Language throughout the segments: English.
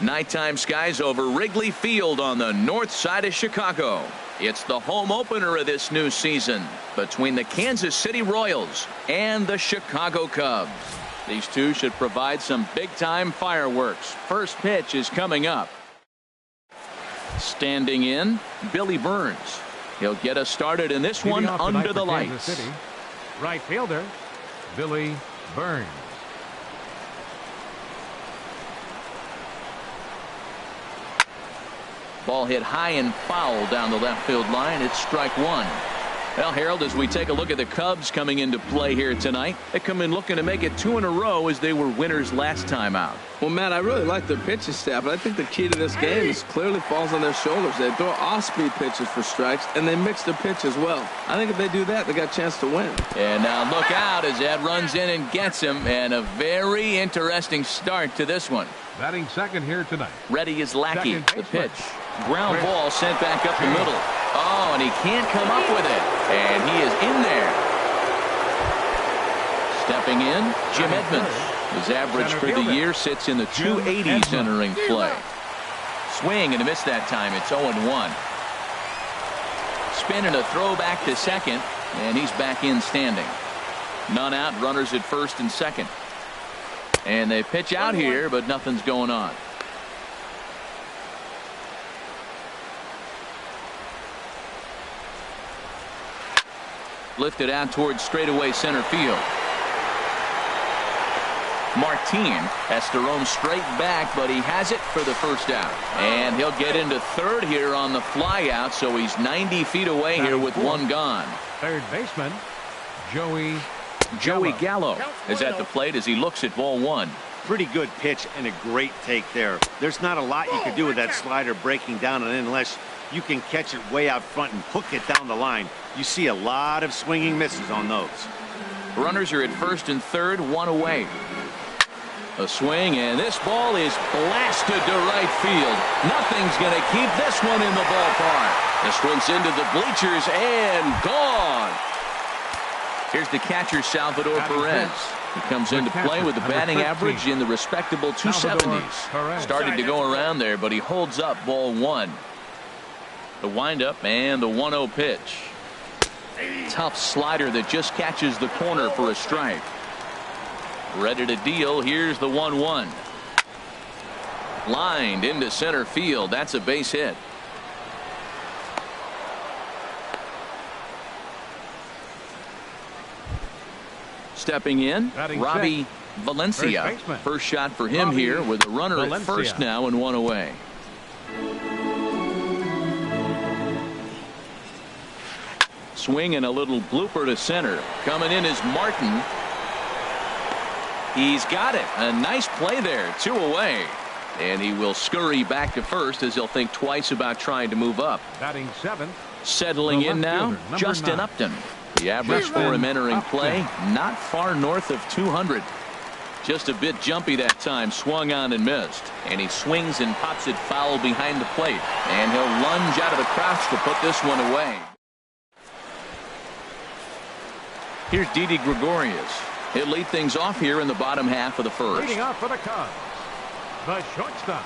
Nighttime skies over Wrigley Field on the north side of Chicago. It's the home opener of this new season between the Kansas City Royals and the Chicago Cubs. These two should provide some big-time fireworks. First pitch is coming up. Standing in, Billy Burns. He'll get us started in this one under the lights. City, right fielder, Billy Burns. Ball hit high and foul down the left field line. It's strike one. Well, Harold, as we take a look at the Cubs coming into play here tonight, they come in looking to make it 2 in a row as they were winners last time out. Well, Matt, I really like their pitching staff, but I think the key to this game is clearly falls on their shoulders. They throw off-speed pitches for strikes, and they mix their pitch as well. I think if they do that, they got a chance to win. And now look out as Ed runs in and gets him, and a very interesting start to this one. Batting second here tonight. Ready is Lackey. The pitch. Ground ball sent back up the middle. Oh, and he can't come up with it. And he is in there. Stepping in, Jim Edmonds. His average for the year sits in the 280s entering play. Swing and a miss that time. It's 0-1. Spin and a throw back to second. And he's back in standing. None out. Runners at first and second. And they pitch out here, but nothing's going on. Lifted out towards straightaway center field. Martin has to roam straight back, but he has it for the first out. And he'll get into third here on the fly out, so he's 90 feet away here with one gone. Third baseman, Joey Gallo is at the plate as he looks at ball one. Pretty good pitch and a great take there. There's not a lot you can do with that slider breaking down and in unless you can catch it way out front and hook it down the line. You see a lot of swinging misses on those. Runners are at first and third, one away. A swing, and this ball is blasted to right field. Nothing's going to keep this one in the ballpark. This one's into the bleachers and gone. Here's the catcher, Salvador Perez. He comes into play with the batting average in the respectable 270s. Started to go around there, but he holds up ball one. The windup and the 1-0 pitch. Tough slider that just catches the corner for a strike. Ready to deal. Here's the 1-1. Lined into center field. That's a base hit. Stepping in, Robbie Valencia. First shot for him here with a runner at first now and one away. Swing and a little blooper to center. Coming in is Martin. He's got it. A nice play there. 2 away. And he will scurry back to first as he'll think twice about trying to move up. Batting seventh. Settling in now, Justin 9. Upton. The average for him entering play, not far north of 200. Just a bit jumpy that time. Swung on and missed. And he swings and pops it foul behind the plate. And he'll lunge out of the crouch to put this one away. Here's Didi Gregorius. He'll lead things off here in the bottom half of the first. Leading off for the Cubs, the shortstop,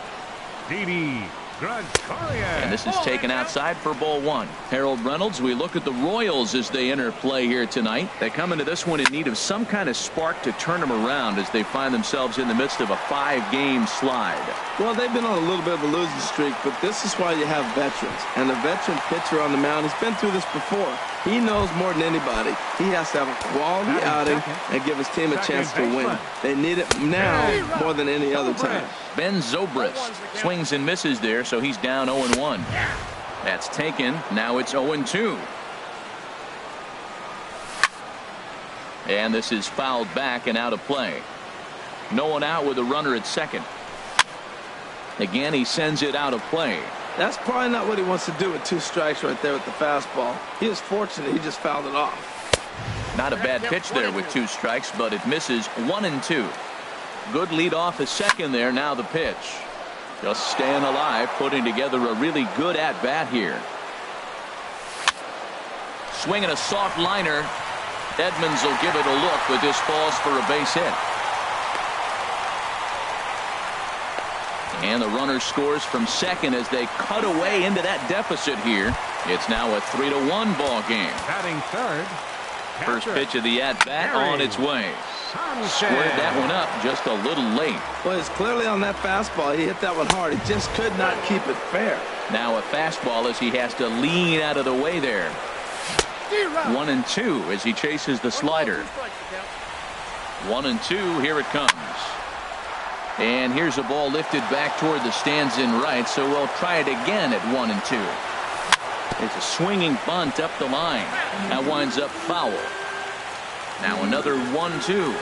Didi Gregorius. And this is taken outside for ball one. Harold Reynolds, we look at the Royals as they enter play here tonight. They come into this one in need of some kind of spark to turn them around as they find themselves in the midst of a 5-game slide. Well, they've been on a little bit of a losing streak, but this is why you have veterans. And the veteran pitcher on the mound has been through this before. He knows more than anybody. He has to have a quality outing and give his team a chance to win. They need it now more than any other time. Ben Zobrist swings and misses there, so he's down 0-1. That's taken. Now it's 0-2. And this is fouled back and out of play. No one out with a runner at second. Again, he sends it out of play. That's probably not what he wants to do with 2 strikes right there with the fastball. He is fortunate he just fouled it off. Not a bad pitch there with 2 strikes, but it misses 1-2. Good lead off at second there. Now the pitch. Just staying alive, putting together a really good at-bat here. Swinging a soft liner. Edmonds will give it a look, but this falls for a base hit. And the runner scores from second as they cut away into that deficit here. It's now a 3-1 ball game. Batting third. First pitch of the at-bat on its way. Squared that one up just a little late. Well, it's clearly on that fastball. He hit that one hard. He just could not keep it fair. Now a fastball as he has to lean out of the way there. 1-2 as he chases the slider. 1-2. Here it comes. And here's a ball lifted back toward the stands in right, so we'll try it again at 1-2. It's a swinging bunt up the line. That winds up foul. Now another 1-2.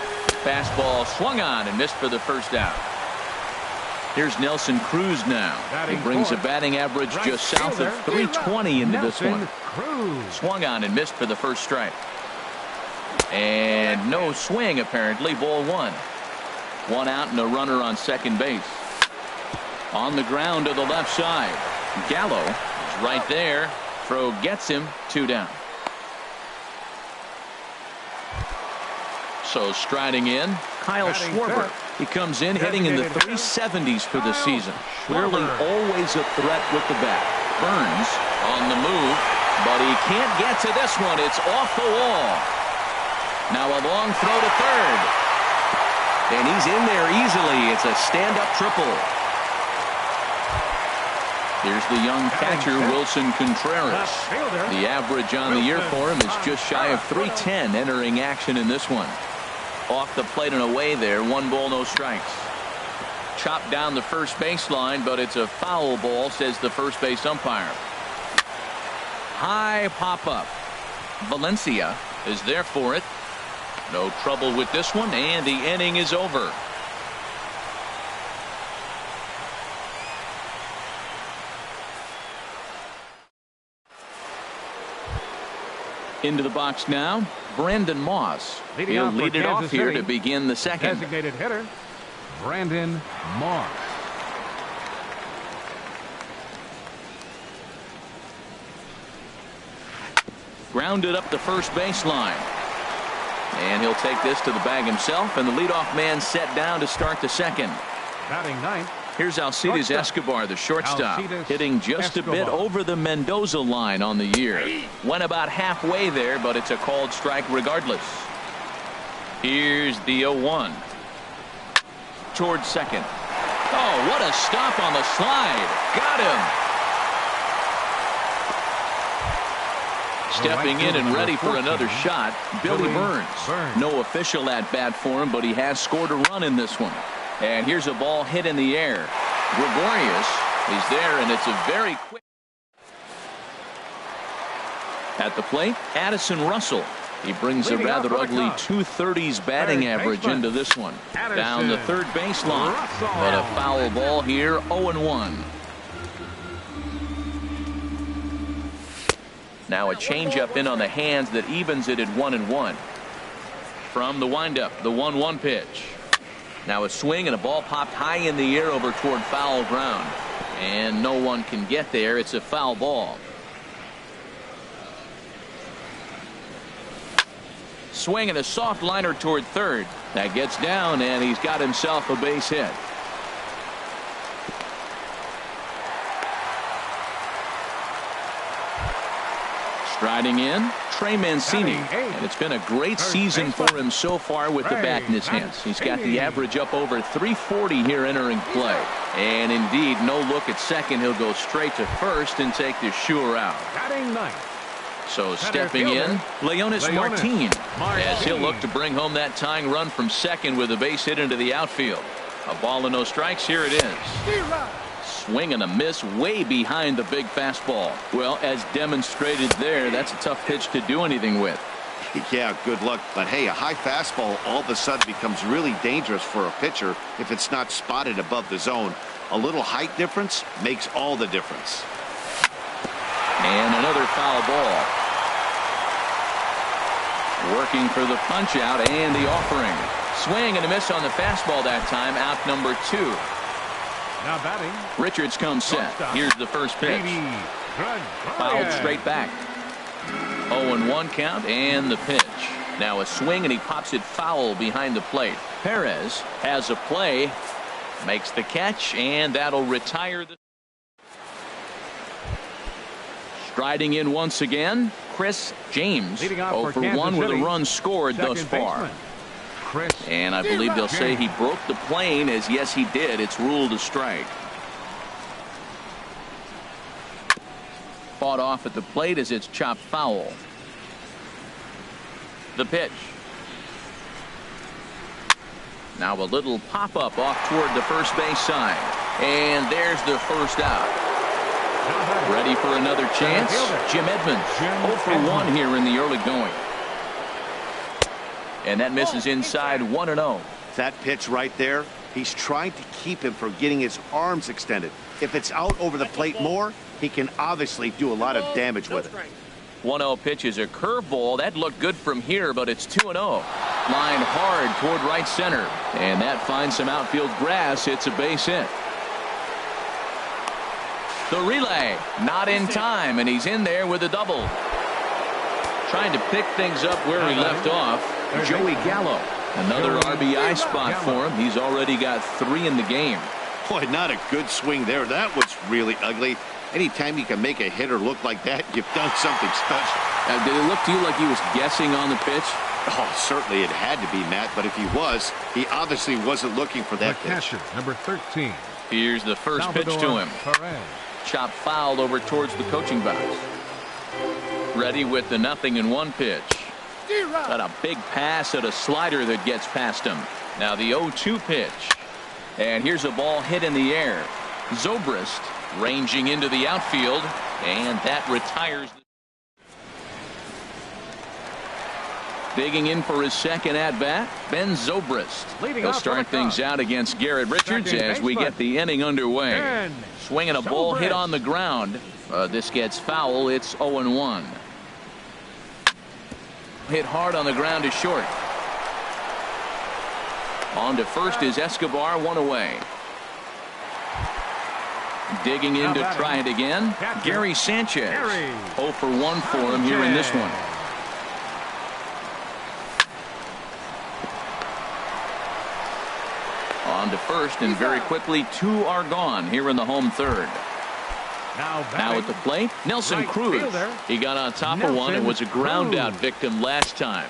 Fastball swung on and missed for the first out. Here's Nelson Cruz now. He brings a batting average just south of 320 into this one. Swung on and missed for the first strike. And no swing apparently. Ball one. 1 out and a runner on second base. On the ground to the left side. Gallo is right there. Throw gets him. 2 down. So striding in, Kyle Schwarber. He comes in hitting in the 370s for the season. Clearly always a threat with the bat. Burns on the move, but he can't get to this one. It's off the wall. Now a long throw to third. And he's in there easily. It's a stand-up triple. Here's the young catcher, Wilson Contreras. The average on the year for him is just shy of 310 entering action in this one. Off the plate and away there. 1 ball, no strikes. Chopped down the first baseline, but it's a foul ball, says the first base umpire. High pop-up. Valencia is there for it. No trouble with this one, and the inning is over. Into the box now, Brandon Moss. He'll lead it off here to begin the second. Designated hitter, Brandon Moss. Grounded up the first baseline. And he'll take this to the bag himself, and the leadoff man set down to start the second. Batting ninth. Here's Alcides Escobar, the shortstop, hitting just a bit over the Mendoza line on the year. Went about halfway there, but it's a called strike regardless. Here's the 0-1. Towards second. Oh, what a stop on the slide. Got him. Stepping in and ready for another shot, Billy Burns. No official at-bat for him, but he has scored a run in this one. And here's a ball hit in the air. Gregorius is there, and it's a very quick. At the plate, Addison Russell. He brings a rather ugly 230s batting average into this one. Down the third baseline, but a foul ball here, 0-1. Now a changeup in on the hands that evens it at 1-1. From the windup, the 1-1 pitch. Now a swing and a ball popped high in the air over toward foul ground. And no one can get there. It's a foul ball. Swing and a soft liner toward third. That gets down, and he's got himself a base hit. Riding in, Trey Mancini, and it's been a great season for him so far with the bat in his hands. He's got the average up over 340 here entering play. And indeed, no look at second. He'll go straight to first and take the sure out. So stepping in, Leonis Martin, as he'll look to bring home that tying run from second with a base hit into the outfield. A ball and no strikes. Here it is. Swing and a miss way behind the big fastball. Well, as demonstrated there, that's a tough pitch to do anything with. Yeah, good luck. But hey, a high fastball all of a sudden becomes really dangerous for a pitcher if it's not spotted above the zone. A little height difference makes all the difference. And another foul ball. Working for the punch out and the offering. Swing and a miss on the fastball that time. Out number 2. Now batting. Richards comes set. Here's the first pitch. Fouled straight back. 0-1 count and the pitch. Now a swing and he pops it foul behind the plate. Perez has a play. Makes the catch and that'll retire the. Striding in once again, Chris James. 0 for 1 with a run scored thus far. And I believe they'll say he broke the plane, as yes he did. It's ruled a strike. Fought off at the plate as it's chopped foul. The pitch. Now a little pop-up off toward the first base side. And there's the first out. Ready for another chance? Jim Edmonds. 0 for 1 here in the early going. And that misses inside 1-0. That pitch right there, he's trying to keep him from getting his arms extended. If it's out over the plate more, he can obviously do a lot of damage with it. 1-0 pitch is a curveball. That looked good from here, but it's 2-0. Line hard toward right center. And that finds some outfield grass. It's a base hit. The relay, not in time, and he's in there with a double. Trying to pick things up where he left off. Joey Gallo. Another RBI spot for him. He's already got 3 in the game. Boy, not a good swing there. That was really ugly. Anytime you can make a hitter look like that, you've done something special. Did it look to you like he was guessing on the pitch? Oh, certainly it had to be, Matt, but if he was, he obviously wasn't looking for that pitch. Number 13. Here's the first pitch to him. Chopped foul over towards the coaching box. Ready with the 0-1 pitch. Got a big pass at a slider that gets past him. Now the 0-2 pitch. And here's a ball hit in the air. Zobrist ranging into the outfield, and that retires. Digging in for his second at-bat, Ben Zobrist. He'll start things out against Garrett Richards as we get the inning underway. Swinging a ball hit on the ground. This gets foul. It's 0-1. Hit hard on the ground to short. On to first is Escobar, 1 away. Digging in to try it again, Gary Sanchez. 0 for 1 for him here in this one. On to first, and very quickly 2 are gone here in the home third. Now at the plate, Nelson Cruz. He got on top of one and was a ground out victim last time.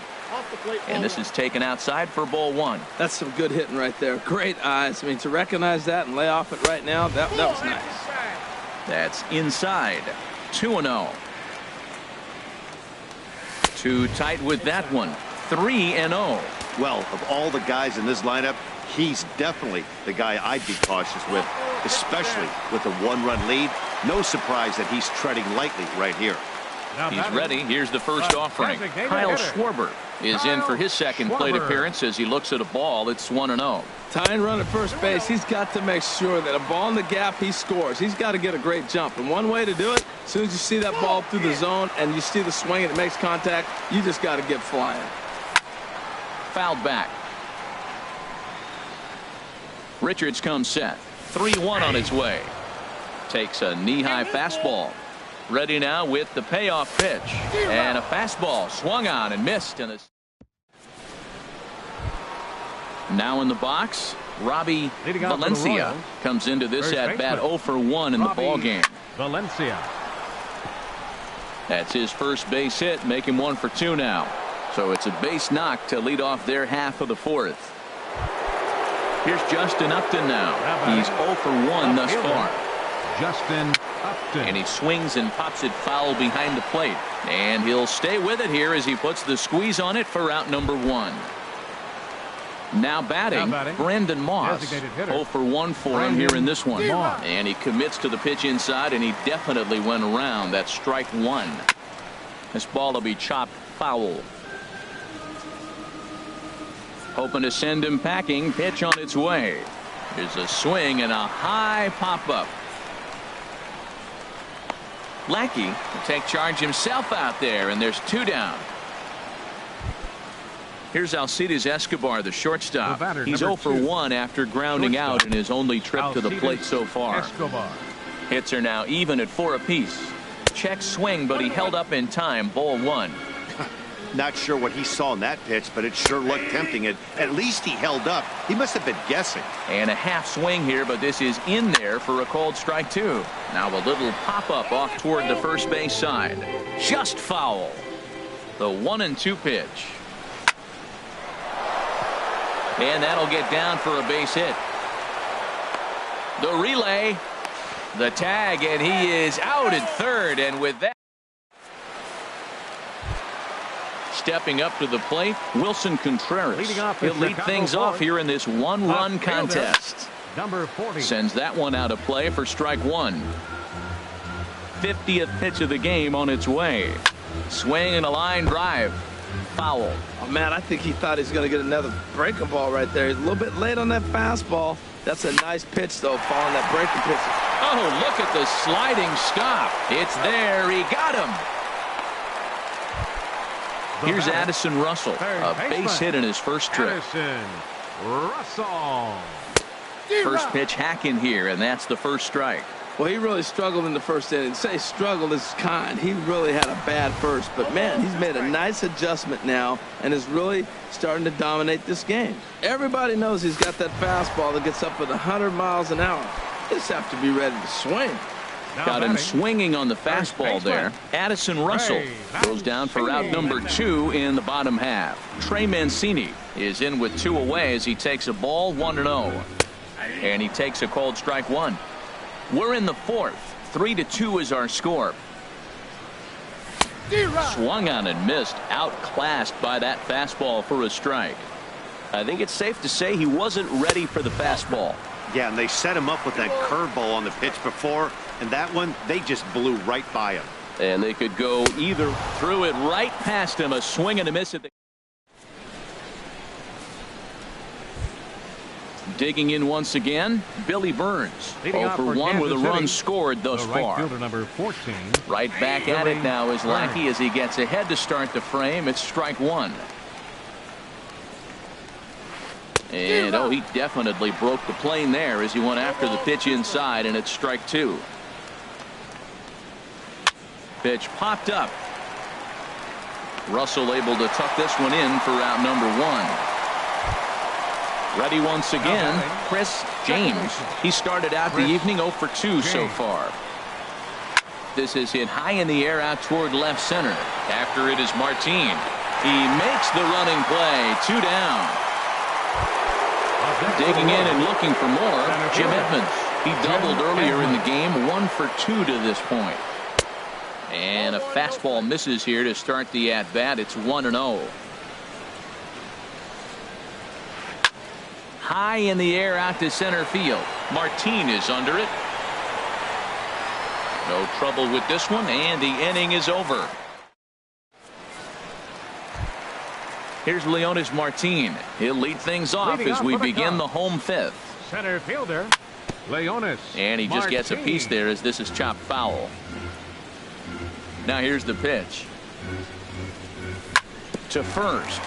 And this is taken outside for ball 1. That's some good hitting right there. Great eyes. I mean, to recognize that and lay off it right now, that was nice. That's inside. 2-0. Too tight with that one. 3-0. Well, of all the guys in this lineup, he's definitely the guy I'd be cautious with, especially with a 1-run lead. No surprise that he's treading lightly right here. He's ready. Here's the first offering. Kyle Schwarber is in for his second plate appearance as he looks at a ball. It's 1-0. Tying run at first base, he's got to make sure that a ball in the gap, he scores. He's got to get a great jump. And one way to do it, as soon as you see that ball through the zone and you see the swing and it makes contact, you just got to get flying. Fouled back. Richards comes set. 3-1 on its way. Takes a knee-high fastball. Ready now with the payoff pitch. And a fastball swung on and missed. And now in the box, Robbie Valencia comes into this at bat 0 for 1 in the ball game. Valencia. That's his first base hit, make him 1 for 2 now. So it's a base knock to lead off their half of the fourth. Here's Justin Upton now. He's 0 for 1 thus far. Justin Upton. And he swings and pops it foul behind the plate. And he'll stay with it here as he puts the squeeze on it for out number 1. Now batting, Brandon Moss. 0 for 1 for him here in this one. And he commits to the pitch inside, and he definitely went around. That's strike 1. This ball will be chopped foul. Hoping to send him packing. Pitch on its way. There's a swing and a high pop-up. Lackey will take charge himself out there, and there's 2 down. Here's Alcides Escobar, the shortstop. He's 0 for 1 after grounding out in his only trip to the plate so far. Hits are now even at 4 apiece. Check swing, but he held up in time. Ball 1. Not sure what he saw in that pitch, but it sure looked tempting. At least he held up. He must have been guessing. And a half swing here, but this is in there for a called strike 2. Now a little pop-up off toward the first base side. Just foul. The 1-2 pitch. And that'll get down for a base hit. The relay. The tag, and he is out at third. And with that, stepping up to the plate, Wilson Contreras. He'll lead things off here in this 1-run contest. Number 40. Sends that one out of play for strike 1. 50th pitch of the game on its way. Swing and a line drive. Foul. Oh, man, I think he thought he was going to get another breaking ball right there. He's a little bit late on that fastball. That's a nice pitch, though, following that breaking pitch. Oh, look at the sliding stop. It's there. He got him. Here's Addison Russell, a base hit in his first trip. Addison Russell. First pitch hacking here, and that's the first strike. Well, he really struggled in the first inning. Say struggled is kind. He really had a bad first, but man, he's made a nice adjustment now and is really starting to dominate this game. Everybody knows he's got that fastball that gets up at 100 miles an hour. They just have to be ready to swing. Got him swinging on the fastball there. Addison Russell goes down for out number 2 in the bottom half. Trey Mancini is in with 2 away as he takes a ball 1-0. And he takes a called strike 1. We're in the fourth. 3-2 is our score. Swung on and missed. Outclassed by that fastball for a strike. I think it's safe to say he wasn't ready for the fastball. Yeah, and they set him up with that curveball on the pitch before, and that one, they just blew right by him. And they could go either threw it right past him, a swing and a miss at the. Digging in once again, Billy Burns. 0 for 1 with a run scored thus far. Right fielder number 14. Right back at it now is Lackey as he gets ahead to start the frame. It's strike 1. And oh, he definitely broke the plane there as he went after the pitch inside, and it's strike 2. Pitch popped up. Russell able to tuck this one in for out number 1. Ready once again, Chris James. He started out the evening 0 for 2 so far. This is hit high in the air out toward left center. After it is Martin. He makes the running play. 2 down. Digging in and looking for more, Jim Edmonds. He doubled earlier in the game, 1 for 2 to this point. And a fastball misses here to start the at-bat. It's 1-0. High in the air out to center field. Martin is under it. No trouble with this one, and the inning is over. Here's Leonis Martin. He'll lead things off as we begin the home fifth. Center fielder, Leonis. And he just gets a piece there as this is chopped foul. Now here's the pitch. To first.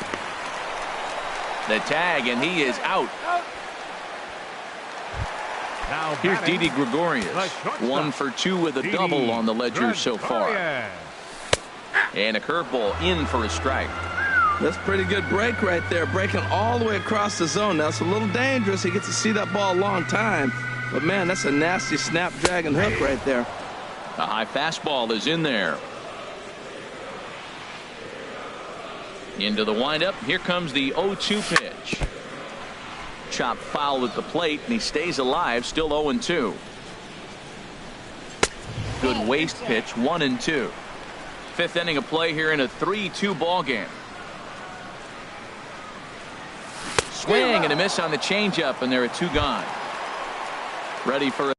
The tag, and he is out. Now here's Didi Gregorius. 1 for 2 with a double on the ledger so far. And a curveball in for a strike. That's pretty good break right there, breaking all the way across the zone. Now it's a little dangerous. He gets to see that ball a long time. But man, that's a nasty snapdragon hook right there. A high fastball is in there. Into the windup. Here comes the 0-2 pitch. Chop foul at the plate, and he stays alive, still 0-2. Good waste pitch, 1-2. Fifth inning of play here in a 3-2 ball game. Swing and a miss on the changeup, and there are 2 gone. Ready for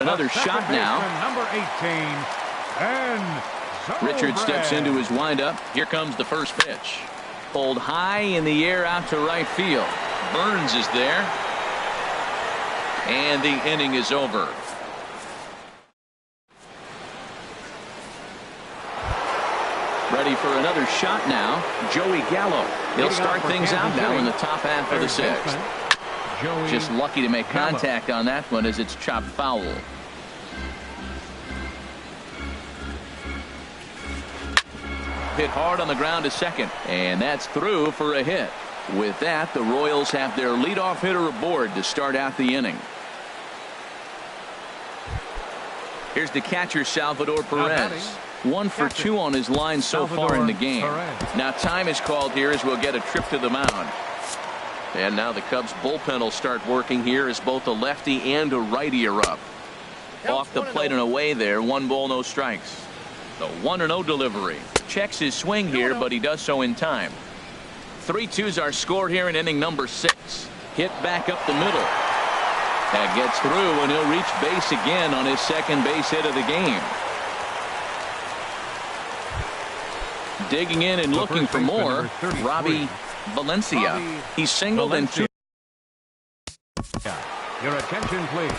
another shot now. Number 18, and Richard steps into his windup. Here comes the first pitch. Pulled high in the air out to right field. Burns is there. And the inning is over. Ready for another shot now. Joey Gallo. He'll start things out now in the top half of the sixth. Just lucky to make contact on that one as it's chopped foul. Hit hard on the ground to second, and that's through for a hit. With that, the Royals have their leadoff hitter aboard to start out the inning. Here's the catcher, Salvador Perez. 1 for 2 on his line so far in the game. Now time is called here as we'll get a trip to the mound. And now the Cubs bullpen will start working here as both a lefty and a righty are up. Off the plate and away there. 1 ball, no strikes. The 1-0 delivery. Checks his swing here, but he does so in time. 3-2s are scored here in inning number 6. Hit back up the middle. That gets through, and he'll reach base again on his second base hit of the game. Digging in and looking for more, Robbie Valencia. He's singled in 2. Your attention, please.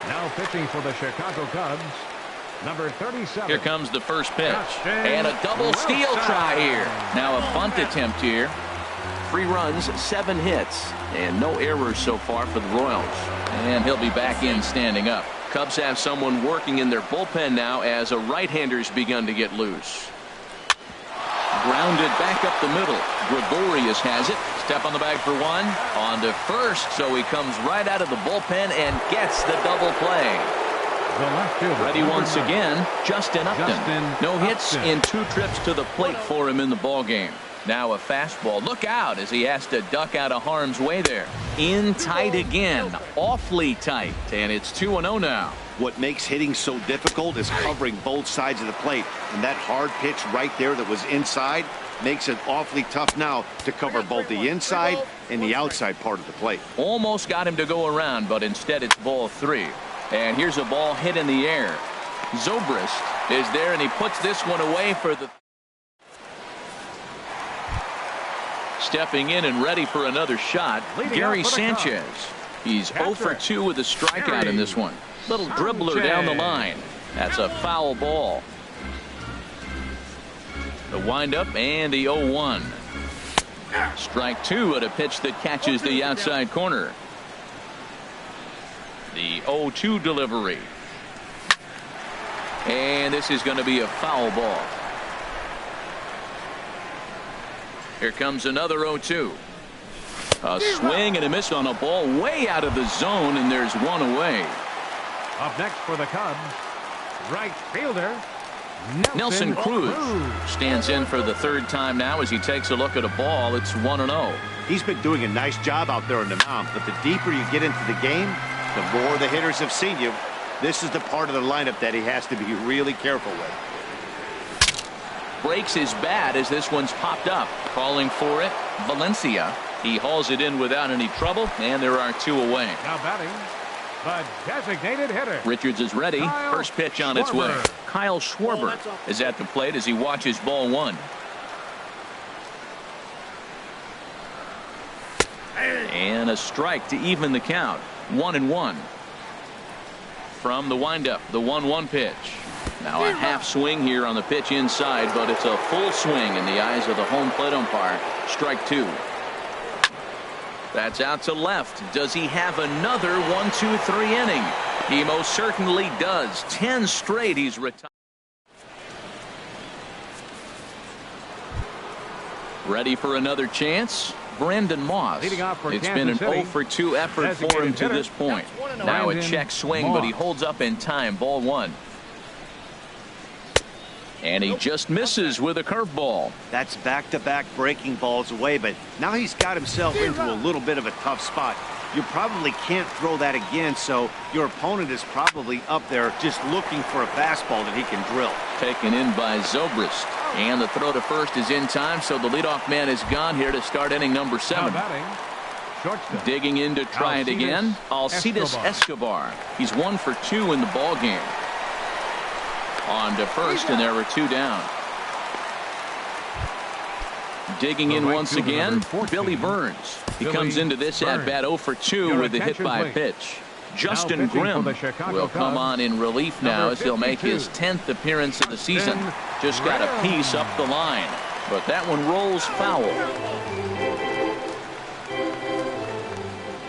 Now pitching for the Chicago Cubs, number 37. Here comes the first pitch. And a double steal try here. Now a bunt attempt here. 3 runs, 7 hits, and no errors so far for the Royals. And he'll be back in standing up. Cubs have someone working in their bullpen now as a right-hander's begun to get loose. Grounded back up the middle. Gregorius has it. Step on the bag for 1. On to first, so he comes right out of the bullpen and gets the double play. Ready once again, Justin Upton. No hits in 2 trips to the plate for him in the ballgame. Now a fastball. Look out as he has to duck out of harm's way there. In tight again. Awfully tight. And it's 2-0 now. What makes hitting so difficult is covering both sides of the plate. And that hard pitch right there that was inside makes it awfully tough now to cover both the inside and the outside part of the plate. Almost got him to go around, but instead it's ball 3. And here's a ball hit in the air. Zobrist is there, and he puts this one away for the... Stepping in and ready for another shot, Gary Sanchez. He's 0 for 2 with a strikeout in this one. Little dribbler down the line. That's a foul ball. The windup and the 0-1. Strike 2 at a pitch that catches the outside corner. The 0-2 delivery. And this is going to be a foul ball. Here comes another 0-2. A swing and a miss on a ball way out of the zone, and there's 1 away. Up next for the Cubs, right fielder Nelson Cruz stands in for the 3rd time now as he takes a look at a ball. It's 1-0. He's been doing a nice job out there on the mound, but the deeper you get into the game, the more the hitters have seen you. This is the part of the lineup that he has to be really careful with. Breaks his bat as this one's popped up. Calling for it, Valencia. He hauls it in without any trouble, and there are 2 away. Now batting, the designated hitter. Richards is ready. Kyle First pitch on its way. Schwarber. Kyle Schwarber is at the plate as he watches ball 1. And a strike to even the count. 1-1. From the windup, the 1-1 pitch. Now a half swing here on the pitch inside, but it's a full swing in the eyes of the home plate umpire. Strike 2. That's out to left. Does he have another 1-2-3 inning? He most certainly does. 10 straight he's retired. Ready for another chance? Brandon Moss. Leading off for It's Kansas been an City, 0-for-2 effort for him to designated this point. Now a check swing, but he holds up in time. Ball 1. And he just misses with a curveball. That's back-to-back breaking balls away, but now he's got himself into a little bit of a tough spot. You probably can't throw that again, so your opponent is probably up there just looking for a fastball that he can drill. Taken in by Zobrist. And the throw to first is in time, so the leadoff man is gone here to start inning number 7. Now batting, shortstop. Digging in to try it again. Alcides Escobar. He's 1 for 2 in the ball game. On to first, and there were 2 down. Digging in once again, Billy Burns. He comes into this at bat 0 for 2 with the hit by pitch. Justin Grimm will come on in relief now as he'll make his 10th appearance of the season. Just got a piece up the line, but that one rolls foul.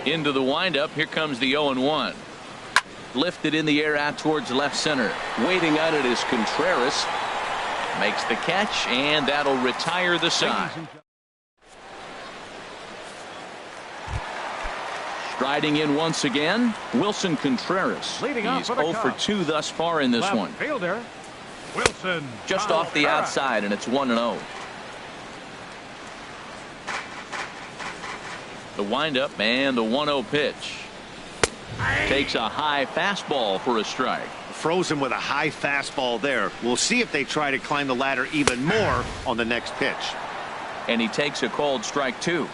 Into the windup. Here comes the 0-1. Lifted in the air out towards left center. Waiting on it is Contreras. Makes the catch, and that'll retire the side. Striding in once again, Wilson Contreras. He's 0 for 2 thus far in this Left one. fielder, Wilson. Just off the outside, and it's 1-0. The windup and the 1-0 pitch. Takes a high fastball for a strike. Froze him with a high fastball there. We'll see if they try to climb the ladder even more on the next pitch. And he takes a called strike 2.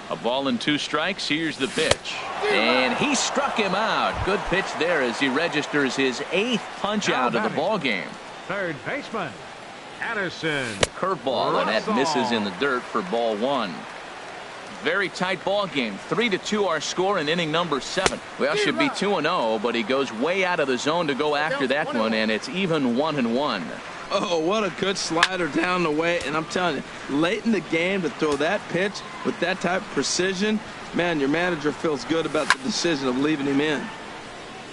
A ball and 2 strikes. Here's the pitch. And he struck him out. Good pitch there as he registers his 8th punch out of the ball game. Third baseman, Anderson. Curveball, and that misses in the dirt for ball 1. Very tight ball game. 3-2 our score in inning number 7. Well, should be 2-0, but he goes way out of the zone to go after that one, and it's even 1-1. Oh, what a good slider down the way. And I'm telling you, late in the game to throw that pitch with that type of precision, man, your manager feels good about the decision of leaving him in.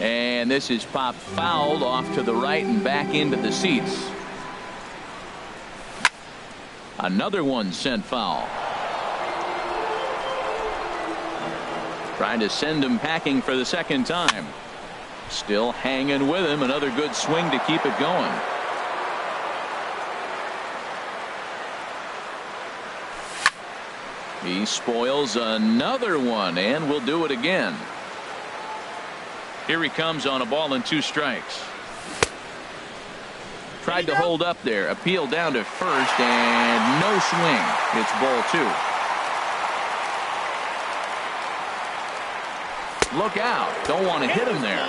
And this is popped fouled off to the right and back into the seats. Another one sent foul. Trying to send him packing for the second time. Still hanging with him. Another good swing to keep it going. He spoils another one, and will do it again. Here he comes on a ball and 2 strikes. Tried to hold up there. Appeal down to first, and no swing. It's ball 2. Look out. Don't want to hit him there.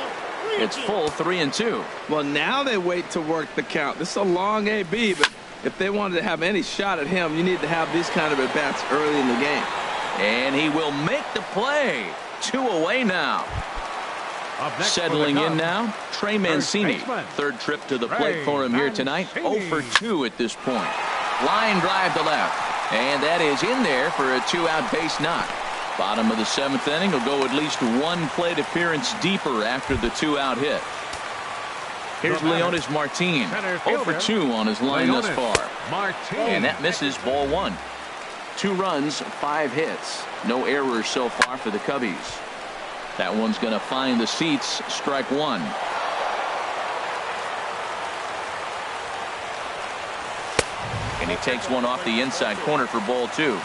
It's full 3-2. Well, now they wait to work the count. This is a long AB, but if they wanted to have any shot at him, you need to have these kind of at-bats early in the game. And he will make the play. 2 away now. Settling in now, Trey Mancini. Third trip to the plate for him here tonight. 0 for 2 at this point. Line drive to left. And that is in there for a 2-out base knock. Bottom of the 7th inning. Will go at least 1 plate appearance deeper after the 2-out hit. Here's Leonis Martin. 0 for 2 on his line thus far. And that misses ball 1. 2 runs, 5 hits. No errors so far for the Cubbies. That one's going to find the seats. Strike 1. And he takes one off the inside corner for ball 2.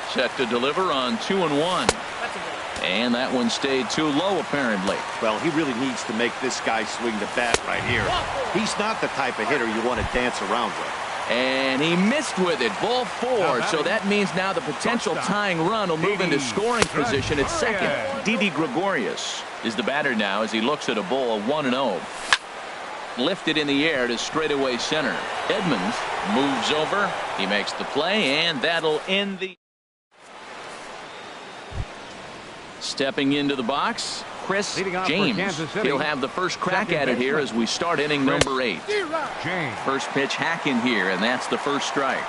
Set to deliver on 2-1. And that one stayed too low, apparently. Well, he really needs to make this guy swing the bat right here. He's not the type of hitter you want to dance around with. And he missed with it. Ball 4. So that means now the potential tying run will move into scoring position at second. Didi Gregorius is the batter now as he looks at a ball 1-0. Lifted in the air to straightaway center. Edmonds moves over. He makes the play, and that'll end the. Stepping into the box, Chris James. He'll have the first crack at it here as we start inning number 8. First pitch hacking here, and that's the first strike.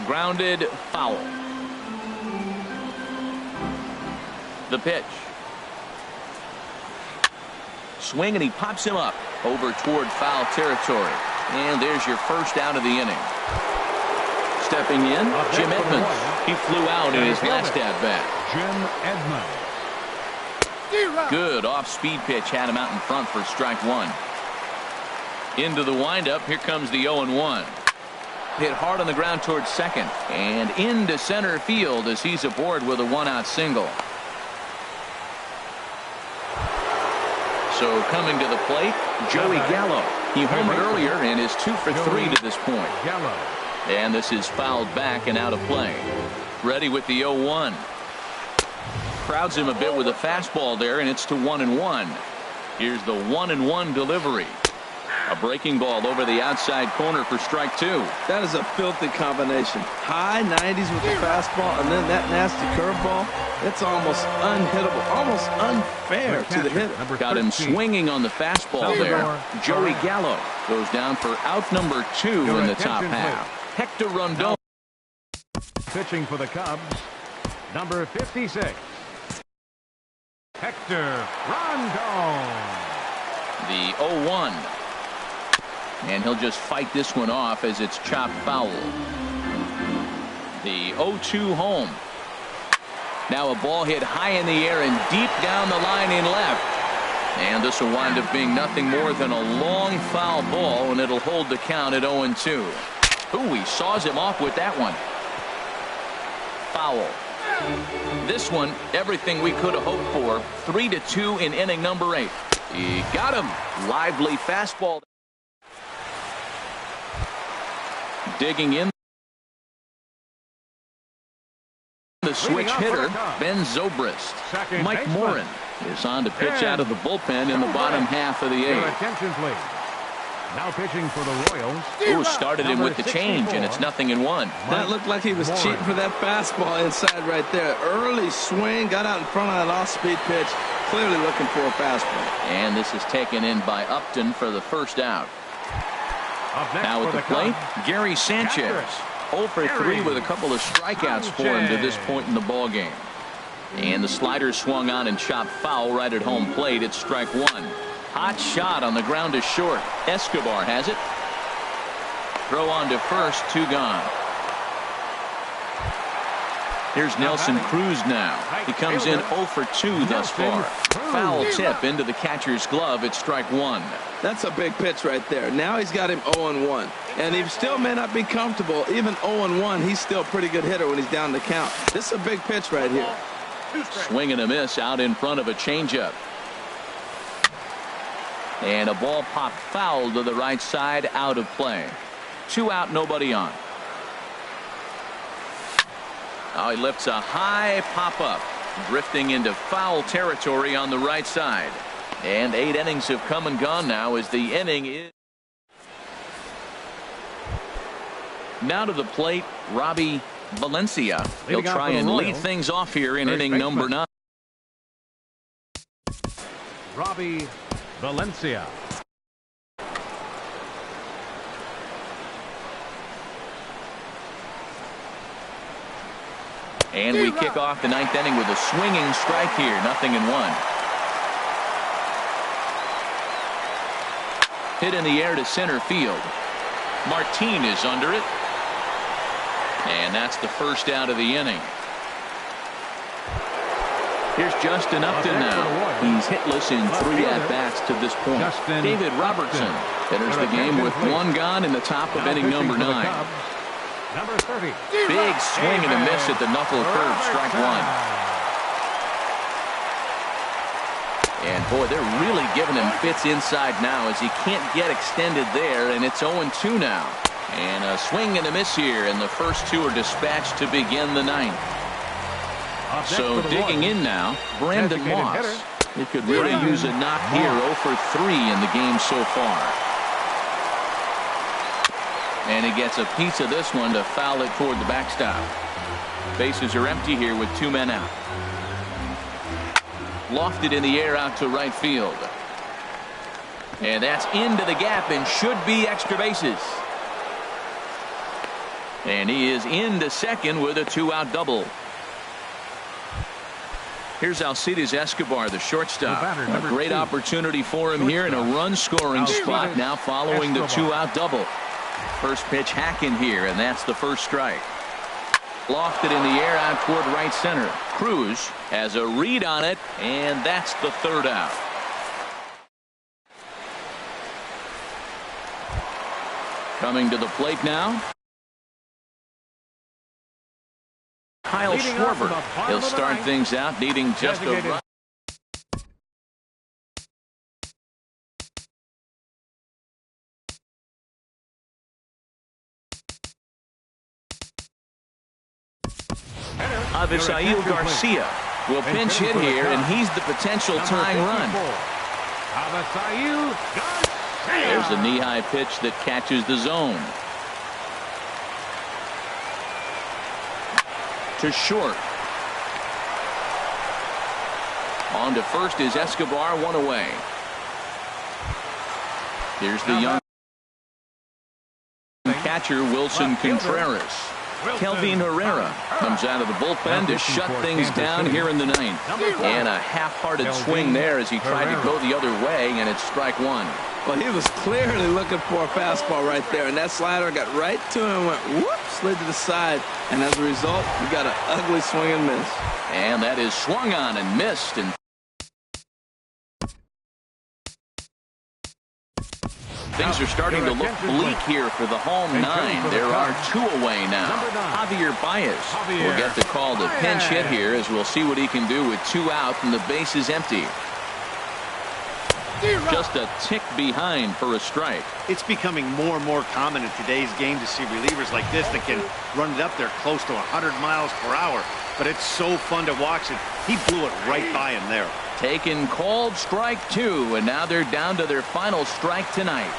Grounded foul. The pitch. Swing, and he pops him up over toward foul territory. And there's your first out of the inning. Stepping in, Jim Edmonds. He flew out in his last at-bat. Jim Edmonds. Good off-speed pitch had him out in front for strike 1. Into the windup. Here comes the 0-1. Hit hard on the ground towards second. And into center field as he's aboard with a 1-out single. So coming to the plate, Joey Gallo. He homered earlier and is 2 for 3 to this point. And this is fouled back and out of play. Ready with the 0-1. Crowds him a bit with a fastball there, and it's to 1-1. Here's the 1-1 delivery. A breaking ball over the outside corner for strike 2. That is a filthy combination. High 90s with the fastball, and then that nasty curveball. It's almost unhittable, almost unfair to the hitter. Got him swinging on the fastball there. Joey Gallo goes down for out number 2 in the top half. Hector Rondon. Pitching for the Cubs, number 56, Hector Rondon. The 0-1. And he'll just fight this one off as it's chopped foul. The 0-2 home. Now a ball hit high in the air and deep down the line in left. And this will wind up being nothing more than a long foul ball, and it'll hold the count at 0-2. Ooh, he saws him off with that one. Foul. This one, everything we could have hoped for. 3-2 in inning number 8. He got him. Lively fastball. Digging in. The switch hitter, Ben Zobrist. Mike Morin is on to pitch out of the bullpen in the bottom half of the 8th. Attention, please. Now pitching for the Royals. Ooh, started him with the change, and it's 0-1. That looked like he was cheating for that fastball inside right there. Early swing, got out in front of that off-speed pitch. Clearly looking for a fastball. And this is taken in by Upton for the first out. Now at the plate, Gary Sanchez. 0 for 3 with a couple of strikeouts for him to this point in the ballgame. And the slider swung on and chopped foul right at home plate. It's strike 1. Hot shot on the ground to short. Escobar has it. Throw on to first, 2 gone. Here's Nelson Cruz now. He comes in 0 for 2 thus far. Foul tip into the catcher's glove. It's strike 1. That's a big pitch right there. Now he's got him 0-1. And he still may not be comfortable. Even 0-1, he's still a pretty good hitter when he's down the count. This is a big pitch right here. Swing and a miss out in front of a changeup. And a ball popped foul to the right side, out of play. 2 out, nobody on. Now he lifts a high pop-up, drifting into foul territory on the right side. And 8 innings have come and gone now as the inning is. Now to the plate, Robbie Valencia. He'll try and lead things off here in inning number 9. Robbie Valencia. And we kick off the 9th inning with a swinging strike here. 0-1. Hit in the air to center field. Martin is under it. And that's the first out of the inning. Here's Justin Upton now. He's hitless in 3 at-bats to this point. David Robertson enters the game with 1 gone in the top of inning number 9. Number 30. Big swing and a miss at the knuckle curve, strike 1. And boy, they're really giving him fits inside now as he can't get extended there, and it's 0-2 now. And a swing and a miss here, and the first two are dispatched to begin the ninth. So digging in now, Brandon Moss. He could really use a knock here. 0 for 3 in the game so far. And he gets a piece of this one to foul it toward the backstop. Bases are empty here with 2 men out. Lofted in the air out to right field. And that's into the gap and should be extra bases. And he is into second with a 2-out double. Here's Alcides Escobar, the shortstop. A great opportunity for him here in a run-scoring spot now following the 2-out double. First pitch hacking here, and that's the first strike. Lofted in the air out toward right center. Cruz has a read on it, and that's the 3rd out. Coming to the plate now, Kyle Schwarber. He'll start things out needing just a run. Avisail Garcia will pinch hit here, and he's the potential tying run. There's a knee-high pitch that catches the zone. To short. On to first is Escobar, 1 away. Here's the young catcher Wilson Contreras. Kelvin Herrera comes out of the bullpen to shut things down here in the ninth. And a half-hearted swing there as he tried to go the other way, and it's strike 1. Well, he was clearly looking for a fastball right there, and that slider got right to him, went whoop, slid to the side, and as a result, you got an ugly swing and miss. And that is swung on and missed. And things are starting to look bleak here for the home 9. There are 2 away now. Javier Baez will get the call to pinch hit here, as we'll see what he can do with 2 out and the bases empty. Just a tick behind for a strike. It's becoming more and more common in today's game to see relievers like this that can run it up there close to 100 miles per hour. But it's so fun to watch it. He blew it right by him there. Taken called strike 2, and now they're down to their final strike tonight.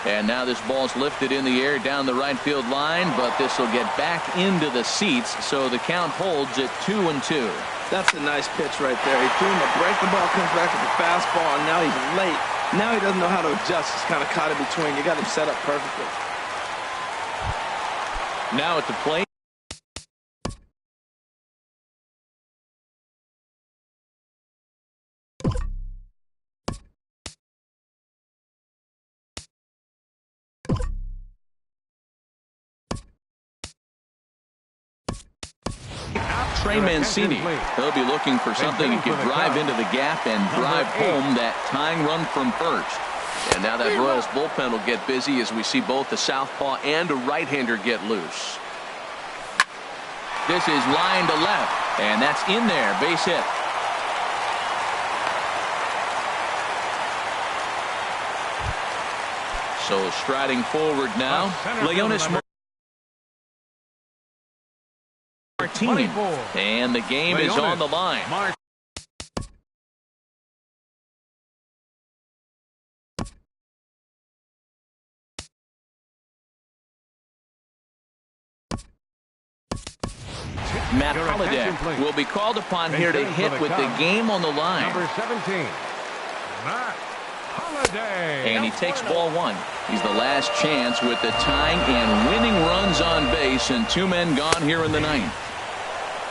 And now this ball's lifted in the air down the right field line, but this will get back into the seats, so the count holds at 2-2. That's a nice pitch right there. He threw him a break. The ball comes back with the fastball, and now he's late. Now he doesn't know how to adjust. He's kind of caught in between. You got him set up perfectly. Now at the plate, Trey Mancini. He'll be looking for something he can drive into the gap and drive home that tying run from first. And now that Royals bullpen will get busy as we see both the southpaw and a right-hander get loose. This is line to left, and that's in there. Base hit. So striding forward now, Leonis Martinez, and the game is on the line. Matt Holliday will be called upon here to hit with the game on the line. Number 17, Matt Holliday. And he takes ball 1. He's the last chance with the tying and winning runs on base, and 2 men gone here in the ninth.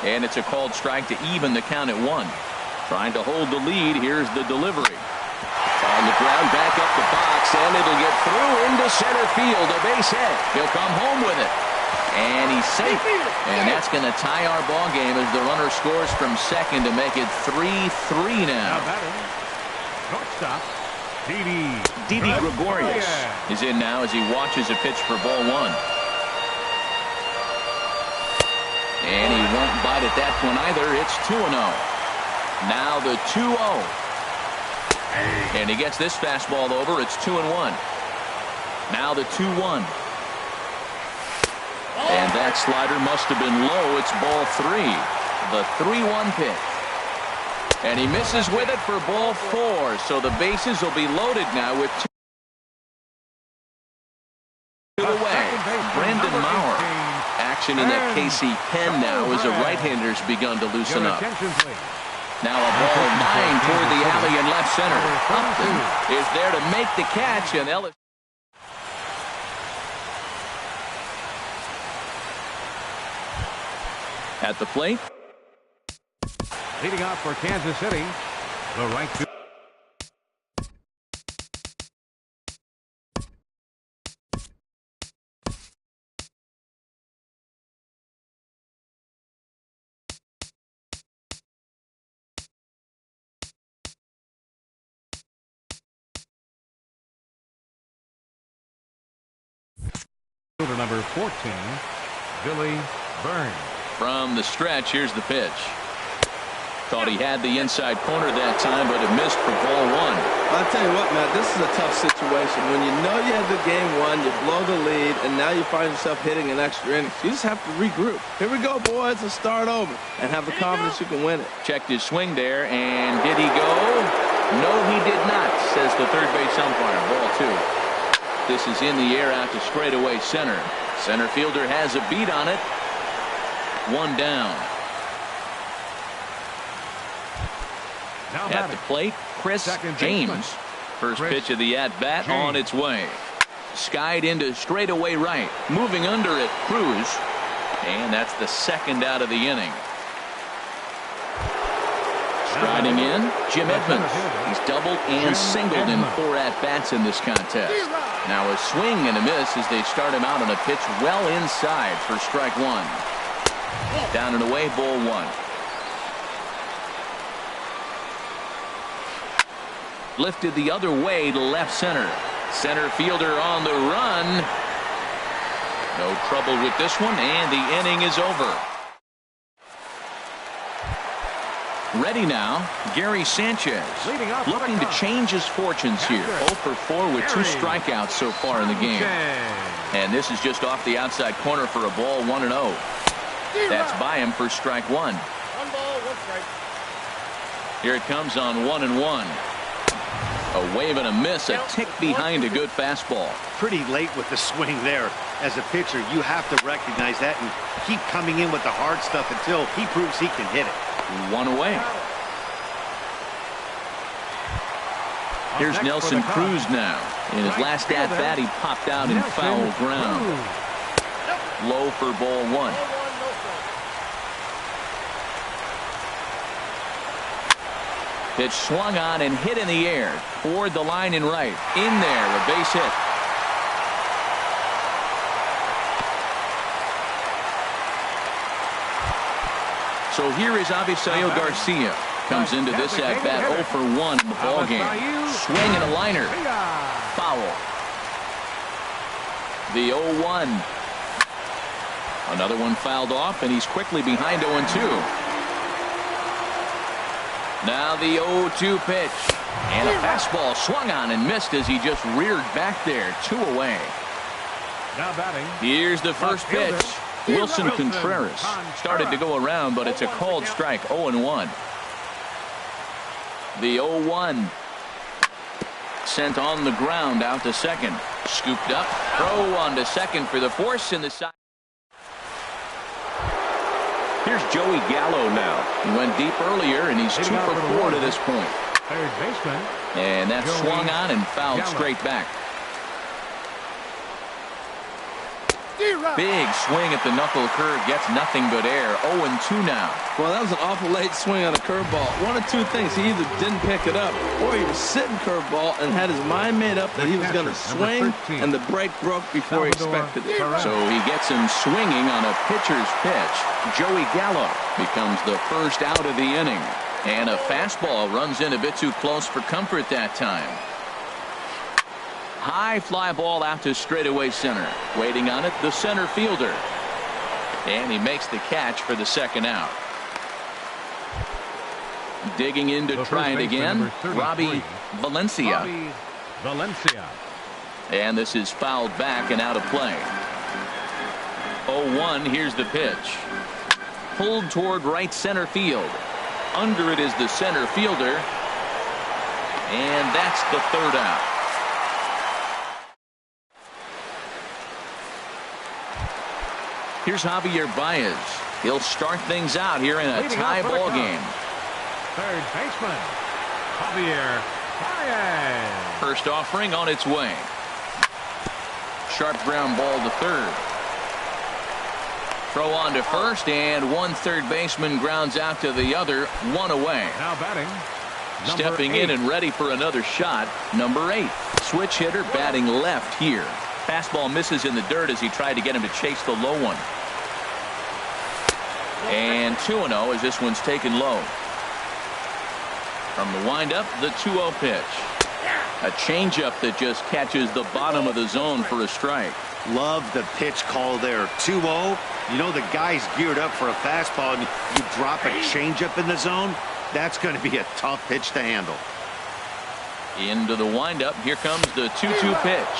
And it's a called strike to even the count at 1. Trying to hold the lead. Here's the delivery. On the ground, back up the box, and it'll get through into center field. A base hit. He'll come home with it. And he's safe. And that's going to tie our ball game as the runner scores from second to make it 3-3 now. Shortstop, Didi Gregorius is in now as he watches a pitch for ball 1. And he won't bite at that one either. It's 2-0. Now the 2-0. And he gets this fastball over. It's 2-1. Now the 2-1. And that slider must have been low. It's ball 3. The 3-1 pitch. And he misses with it for ball 4. So the bases will be loaded now with 2 away. Brandon Maurer. Action in that KC pen now as the right-handers begun to loosen up. Now a ball 9 toward the alley in left center. Upton is there to make the catch, and Ellis. At the plate. Leading off for Kansas City, the right fielder. Number 14, Billy Burns. From the stretch, here's the pitch. Thought he had the inside corner that time, but it missed for ball 1. I'll tell you what, Matt, this is a tough situation. When you know you have the game won, you blow the lead, and now you find yourself hitting an extra inning. You just have to regroup. Here we go, boys, and start over, and have the confidence you can win it. Checked his swing there, and did he go? No, he did not, says the third base umpire. Ball 2. This is in the air out to straightaway center. Center fielder has a beat on it. 1 down. At the plate, Chris James. First pitch of the at-bat on its way. Skied into straightaway right. Moving under it, Cruz. And that's the second out of the inning. Striding in, Jim Edmonds. He's doubled and singled in 4 at-bats in this contest. Now a swing and a miss as they start him out on a pitch well inside for strike 1. Down and away, ball 1. Lifted the other way to left center. Center fielder on the run. No trouble with this one, and the inning is over. Ready now, Gary Sanchez, looking to change his fortunes here. 0 for 4 with 2 strikeouts so far in the game. And this is just off the outside corner for a ball, 1-0. That's by him for strike 1. 1 ball, 1 strike. Here it comes on 1-1. A wave and a miss, a tick behind a good fastball. Pretty late with the swing there. As a pitcher, you have to recognize that and keep coming in with the hard stuff until he proves he can hit it. 1 away. Here's Nelson Cruz now. In his last at-bat, he popped out in foul ground. Low for ball 1. Pitch swung on and hit in the air toward the line and right. In there, a base hit. So here is Avisail Garcia. Comes into this at-bat 0 for 1 in the ballgame. Swing and a liner. Foul. The 0-1. Another one fouled off, and he's quickly behind 0-2. Now the 0-2 pitch. And a fastball swung on and missed as he just reared back there. 2 away. Now batting. Here's the first pitch. Wilson Contreras started to go around, but it's a called strike. 0-1. The 0-1. Sent on the ground out to second. Scooped up. Throw on to second for the force in the side. Here's Joey Gallo now. He went deep earlier, and he's 2 for 4 to this point. Third baseman. And that swung on and fouled straight back. Big swing at the knuckle curve. Gets nothing but air. 0-2 now. Well, that was an awful late swing on a curveball. One of 2 things. He either didn't pick it up, or he was sitting curveball and had his mind made up that he was going to swing, and the break broke before he expected it. So he gets him swinging on a pitcher's pitch. Joey Gallo becomes the first out of the inning. And a fastball runs in a bit too close for comfort that time. High fly ball out to straightaway center. Waiting on it, the center fielder. And he makes the catch for the second out. Digging in to try it again, Robbie Valencia. And this is fouled back and out of play. 0-1, here's the pitch. Pulled toward right center field. Under it is the center fielder. And that's the third out. Here's Javier Baez. He'll start things out here in a tie ball game. Third baseman, Javier Baez. First offering on its way. Sharp ground ball to third. Throw on to first, and one third baseman grounds out to the other, one away. Now batting, stepping in and ready for another shot, number 8. Switch hitter batting left here. Fastball misses in the dirt as he tried to get him to chase the low one. And 2-0 as this one's taken low. From the windup, the 2-0 pitch. A changeup that just catches the bottom of the zone for a strike. Love the pitch call there. 2-0. You know the guy's geared up for a fastball, and you drop a changeup in the zone. That's going to be a tough pitch to handle. Into the windup. Here comes the 2-2 pitch.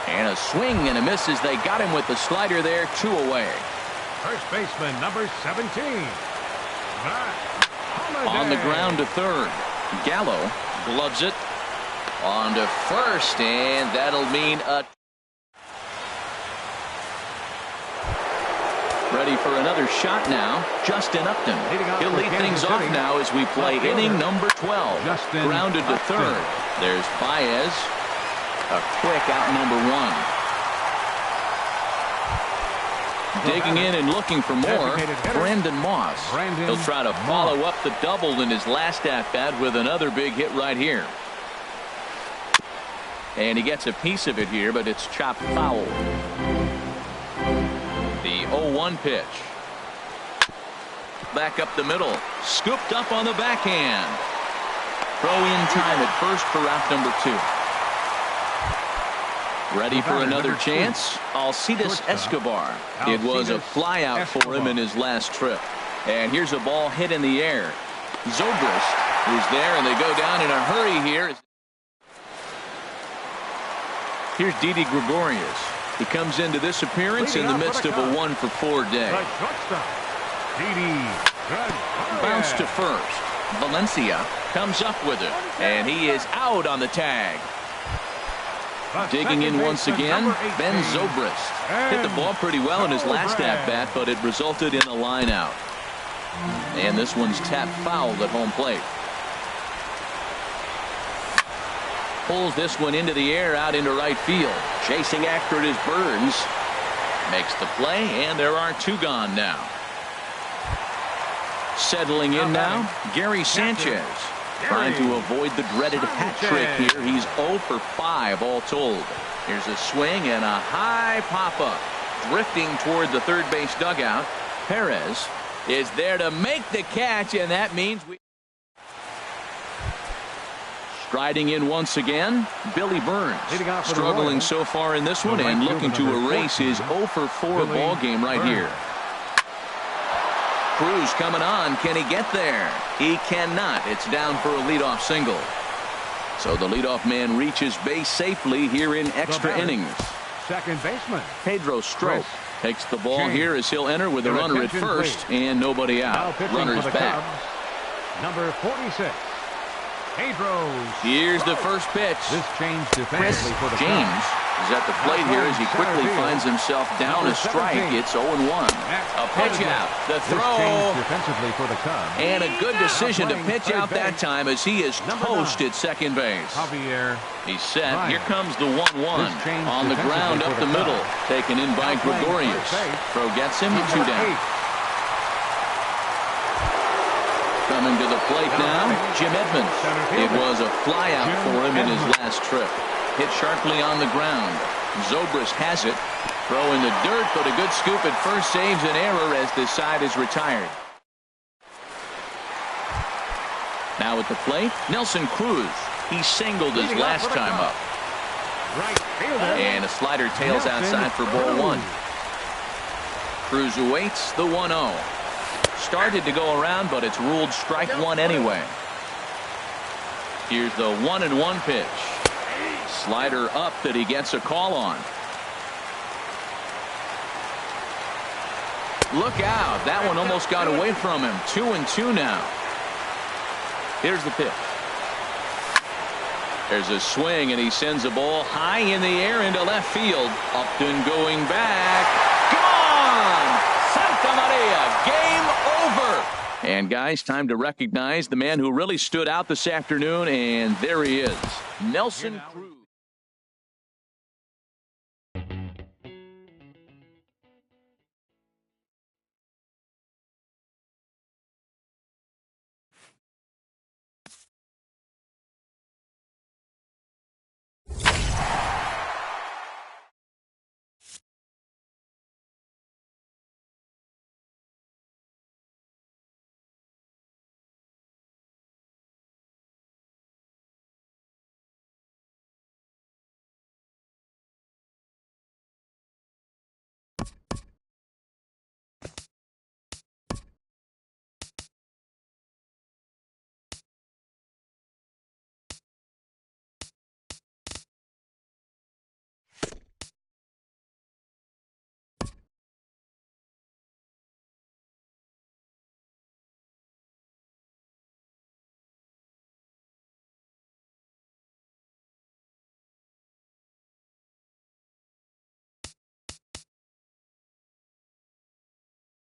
And a swing and a miss as they got him with the slider there. 2 away. First baseman, number 17. On the ground to third. Gallo gloves it. On to first, and that'll mean a... Ready for another shot now, Justin Upton. He'll lead things off now as we play inning number 12. Grounded to third. There's Baez. A quick out number 1. Digging in and looking for more, Brandon Moss. He'll try to follow up the double in his last at-bat with another big hit right here. And he gets a piece of it here, but it's chopped foul. The 0-1 pitch. Back up the middle. Scooped up on the backhand. Throw in time at first for out number 2. Ready for another chance? Alcides Escobar. It was a fly out for him in his last trip. And here's a ball hit in the air. Zobrist is there, and they go down in a hurry here. Here's Didi Gregorius. He comes into this appearance in the midst of a 1-for-4 day. Bounce to first. Valencia comes up with it, and he is out on the tag. Digging in once again, Ben Zobrist. Hit the ball pretty well in his last at-bat, but it resulted in a line out. And this one's tapped foul at home plate. Pulls this one into the air out into right field. Chasing after it is Burns. Makes the play, and there are 2 gone now. Settling in now, Gary Sanchez. Trying to avoid the dreaded hat trick here. He's 0 for 5 all told. Here's a swing and a high pop-up. Drifting toward the third base dugout. Perez is there to make the catch, and that means we... Striding in once again, Billy Burns. Struggling so far in this one and looking to erase his 0 for 4 ball game right here. Cruz coming on. Can he get there? He cannot. It's down for a leadoff single. So the leadoff man reaches base safely here in extra innings. Second baseman Pedro Strop takes the ball here as he'll enter with a runner at first and nobody out. Runners back. Number 46. Here's the first pitch. Chris James is at the plate here as he quickly finds himself down a strike. It's 0-1. A pitch out. The throw. And a good decision to pitch out that time as he is toast at second base. He's set. Here comes the 1-1. On the ground up the middle. Taken in by Gregorius. Throw gets him. 2 down. Coming to the plate now, Jim Edmonds. It was a fly out for him in his last trip. Hit sharply on the ground. Zobrist has it. Throw in the dirt, but a good scoop at first saves an error as this side is retired. Now at the plate, Nelson Cruz. He singled his last time up. And a slider tails outside for ball 1. Cruz awaits the 1-0. Started to go around, but it's ruled strike 1 anyway. Here's the 1-1 pitch. Slider up that he gets a call on. Look out. That one almost got away from him. 2-2 now. Here's the pitch. There's a swing, and he sends a ball high in the air into left field. Upton going back. Gone! Santa Maria. Game over. And, guys, time to recognize the man who really stood out this afternoon, and there he is. Nelson Cruz.